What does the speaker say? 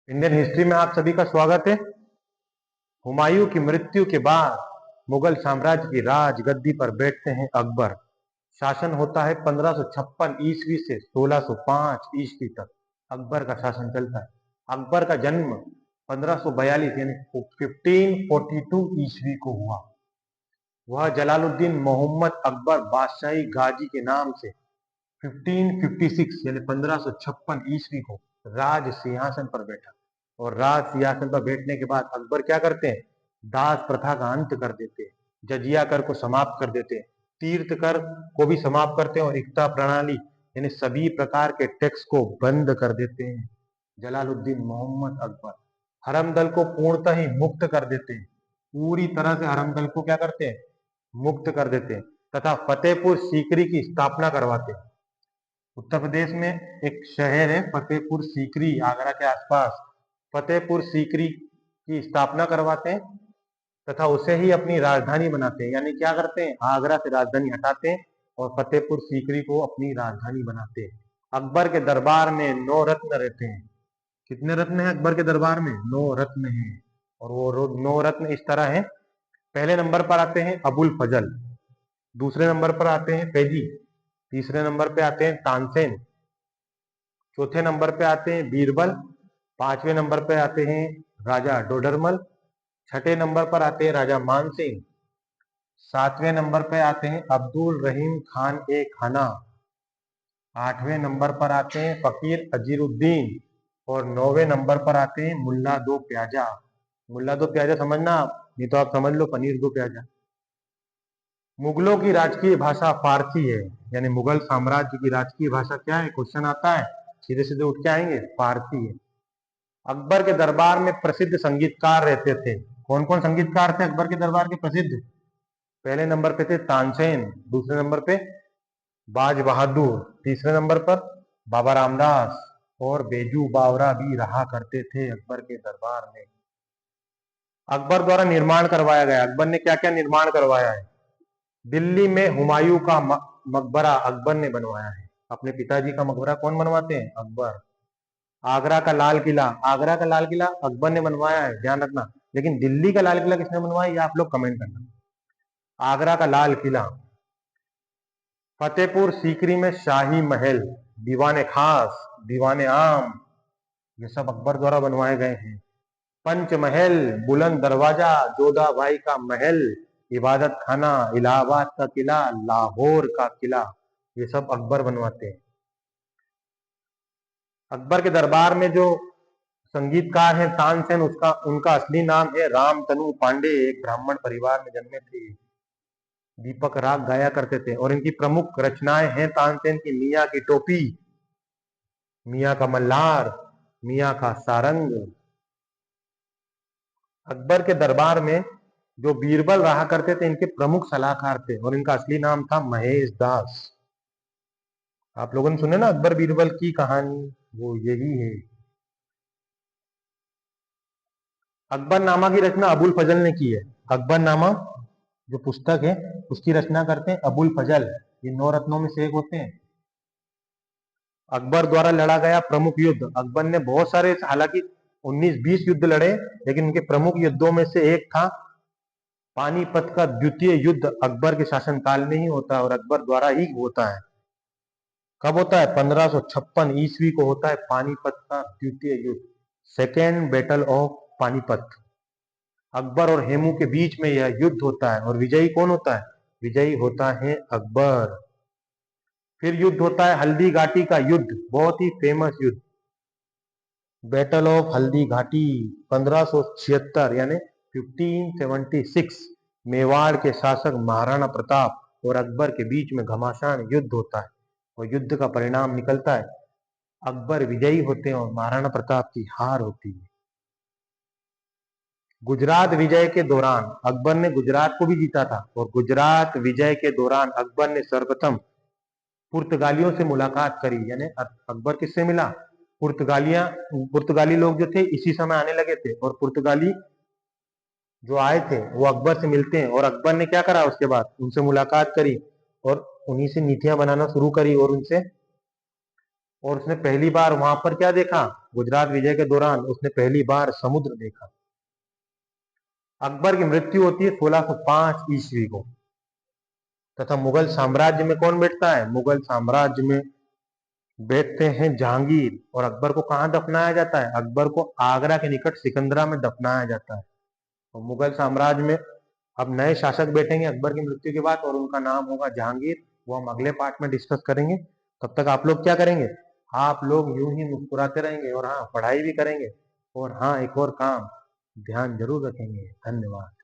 Indian history में आप सभी का स्वागत है। हुमायूं की मृत्यु के बाद मुगल साम्राज्य की राजगद्दी पर बैठते हैं अकबर। शासन होता है 1556 ईस्वी से 1605 ईस्वी तक अकबर का शासन चलता है। अकबर का जन्म 1542 यानी 1542 ईस्वी को हुआ। वह जलालुद्दीन मोहम्मद अकबर बादशाही गाजी के नाम से 1556 यानी 1556 ईस्वी को राज सिंहासन पर बैठा। और राज सिंहासन पर बैठने के बाद अकबर क्या करते हैं? दास प्रथा का अंत कर देते हैं, जजिया कर को समाप्त कर देते हैं, तीर्थ कर को भी समाप्त करते हैं और इक्ता प्रणाली यानी सभी प्रकार के टैक्स को बंद कर देते हैं। जलालुद्दीन मोहम्मद अकबर हरमदल को पूर्णतः ही मुक्त कर देते हैं। पूरी तरह से हरमदल को क्या करते हैं? मुक्त कर देते हैं तथा फतेहपुर सीकरी की स्थापना करवाते हैं। उत्तर प्रदेश में एक शहर है फतेहपुर सीकरी, आगरा के आसपास। फतेहपुर सीकरी की स्थापना करवाते हैं तथा उसे ही अपनी राजधानी बनाते हैं। यानी क्या करते हैं? आगरा से राजधानी हटाते हैं और फतेहपुर सीकरी को अपनी राजधानी बनाते हैं। अकबर के दरबार में 9 रत्न रहते हैं। कितने रत्न हैं अकबर के दरबार में? 9 रत्न हैं। और वो 9 रत्न इस तरह हैं। पहले नंबर पर आते हैं अबुल फजल, दूसरे नंबर पर आते हैं फैजी, तीसरे नंबर पे आते हैं तानसेन, चौथे नंबर पे आते हैं बीरबल, पांचवें नंबर पे आते हैं राजा डोडरमल, छठे नंबर पर आते हैं राजा मानसिंह, सातवें नंबर पे आते हैं अब्दुल रहीम खान ए खाना, आठवें नंबर पर आते हैं फकीर अजीरुद्दीन और 9वें नंबर पर आते हैं मुल्ला दो प्याजा। मुल्ला दो प्याजा समझना आप, नहीं तो आप समझ लो पनीर दो प्याजा। मुगलों की राजकीय भाषा फारसी है। यानी मुगल साम्राज्य की राजकीय भाषा क्या है? क्वेश्चन आता है, सीधे सीधे उठ के आएंगे, फारसी है। अकबर के दरबार में प्रसिद्ध संगीतकार रहते थे। कौन कौन संगीतकार थे अकबर के दरबार के प्रसिद्ध? पहले नंबर पे थे तानसेन, दूसरे नंबर पे बाज बहादुर, तीसरे नंबर पर बाबा रामदास और बेजू बावरा भी रहा करते थे अकबर के दरबार में। अकबर द्वारा निर्माण करवाया गया। अकबर ने क्या क्या निर्माण करवाया है? दिल्ली में हुमायूं का मकबरा अकबर ने बनवाया है। अपने पिताजी का मकबरा कौन बनवाते हैं? अकबर। आगरा का लाल किला, आगरा का लाल किला अकबर ने बनवाया है, ध्यान रखना। लेकिन दिल्ली का लाल किला किसने बनवाया ये आप लोग कमेंट करना। आगरा का लाल किला। फतेहपुर सीकरी में शाही महल, दीवाने खास, दीवाने आम, ये सब अकबर द्वारा बनवाए गए हैं। पंचमहल, बुलंद दरवाजा, जोधा भाई का महल, इबादत खाना, इलाहाबाद का किला, लाहौर का किला, ये सब अकबर बनवाते हैं। अकबर के दरबार में जो संगीतकार है तानसेन, उसका उनका असली नाम है रामतनु पांडे। एक ब्राह्मण परिवार में जन्मे थे, दीपक राग गाया करते थे। और इनकी प्रमुख रचनाएं हैं तानसेन की मियाँ की टोपी, मियाँ का मल्हार, मियाँ का सारंग। अकबर के दरबार में जो बीरबल रहा करते थे इनके प्रमुख सलाहकार थे और इनका असली नाम था महेश दास। आप लोगों ने सुने ना अकबर बीरबल की कहानी, वो यही है। अकबरनामा की रचना अबुल फजल ने की है। अकबरनामा जो पुस्तक है उसकी रचना करते हैं अबुल फजल। ये 9 रत्नों में से एक होते हैं। अकबर द्वारा लड़ा गया प्रमुख युद्ध, अकबर ने बहुत सारे, हालांकि 19-20 युद्ध लड़े, लेकिन उनके प्रमुख युद्धों में से एक था पानीपत का द्वितीय युद्ध। अकबर के शासनकाल में ही होता है और अकबर द्वारा ही होता है। कब होता है? 1556 ईस्वी को होता है पानीपत का द्वितीय युद्ध, second battle of Panipat. Akbar और हेमू के बीच में यह युद्ध होता है और विजयी कौन होता है? विजयी होता है अकबर। फिर युद्ध होता है हल्दी घाटी का युद्ध, बहुत ही फेमस युद्ध, बैटल ऑफ हल्दी घाटी 1576 यानी 1576। मेवाड़ के शासक महाराणा प्रताप और अकबर के बीच में घमासान युद्ध होता है और युद्ध का परिणाम निकलता है अकबर विजयी होते हैं और महाराणा प्रताप की हार होती है। गुजरात विजय के दौरान अकबर ने गुजरात को भी जीता था और गुजरात विजय के दौरान अकबर ने सर्वप्रथम पुर्तगालियों से मुलाकात करी। यानी अकबर किससे मिला? पुर्तगाली लोग जो थे इसी समय आने लगे थे और पुर्तगाली जो आए थे वो अकबर से मिलते हैं और अकबर ने क्या करा? उसके बाद उनसे मुलाकात करी और उन्हीं से नीतियां बनाना शुरू करी और उनसे और उसने पहली बार वहां पर क्या देखा? गुजरात विजय के दौरान उसने पहली बार समुद्र देखा। अकबर की मृत्यु होती है 1605 ईस्वी को। तथा मुगल साम्राज्य में कौन बैठता है? मुगल साम्राज्य में बैठते हैं जहांगीर। और अकबर को कहां दफनाया जाता है? अकबर को आगरा के निकट सिकंदरा में दफनाया जाता है। तो मुगल साम्राज्य में अब नए शासक बैठेंगे अकबर की मृत्यु के बाद, और उनका नाम होगा जहांगीर। वो हम अगले पार्ट में डिस्कस करेंगे। तब तक आप लोग क्या करेंगे? आप लोग यूं ही मुस्कुराते रहेंगे, और हाँ, पढ़ाई भी करेंगे, और हाँ, एक और काम ध्यान जरूर रखेंगे। धन्यवाद।